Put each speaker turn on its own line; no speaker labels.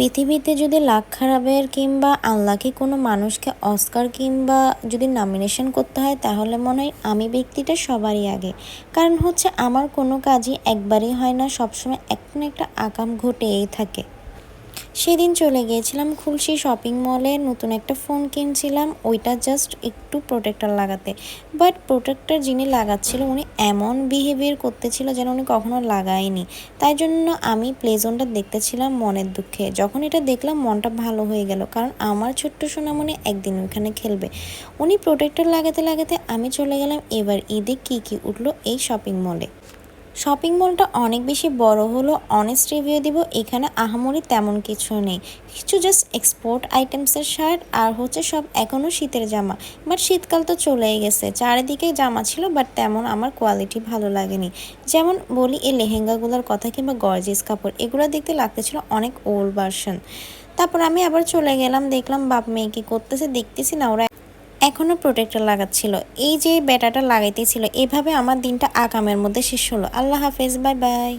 পৃথিবীতে যদি লাক খারাপের কিংবা আনলাকি কোনো মানুষকে অস্কার কিংবা যদি নমিনেশন করতে হয় তাহলে মনে হয় আমি ব্যক্তিটা সবারই আগে। কারণ হচ্ছে আমার কোনো কাজই একবারই হয় না, সবসময় একটা না একটা আকাম ঘটেই থাকে। সেদিন চলে গিয়েছিলাম খুলশী শপিং মলে, নতুন একটা ফোন কিনছিলাম, ওইটা জাস্ট একটু প্রোটেক্টর লাগাতে। বাট প্রোটেক্টর যিনি লাগাচ্ছিল উনি এমন বিহেভিয়ার করতেছিল যেন উনি কখনো লাগায়নি। তাই জন্য আমি প্লেজনটা দেখতেছিলাম মনের দুঃখে। যখন এটা দেখলাম মনটা ভালো হয়ে গেল, কারণ আমার ছোট্ট সোনামণি একদিন ওইখানে খেলবে। উনি প্রোটেক্টর লাগাতে লাগাতে আমি চলে গেলাম এবার ঈদে কী কী উঠলো এই শপিং মলে। শপিং মলটা অনেক বেশি বড় হলো, অনেস্ট রিভিউ দিব, এখানে আহামরি তেমন কিছু নেই। কিছু জাস্ট এক্সপোর্ট আইটেমসের শার্ট আর হচ্ছে সব এখনও শীতের জামা। বাট শীতকাল তো চলেই গেছে, চারিদিকে জামা ছিল বাট তেমন আমার কোয়ালিটি ভালো লাগেনি। যেমন বলি এই লেহেঙ্গাগুলোর কথা কিংবা গর্জিয়াস কাপড়, এগুলো দেখতে লাগতেছিল অনেক ওল্ড ভার্সন। তারপর আমি আবার চলে গেলাম, দেখলাম বাপ মেয়ে কি করতেছে দেখতেছি না, ওরা এখনও প্রোটেক্টর লাগাচ্ছিল। এই যে ব্যাটাটা লাগাইতেছিল, এভাবে আমার দিনটা আকামের মধ্যে শেষ হলো। আল্লাহ হাফেজ, বাই বাই।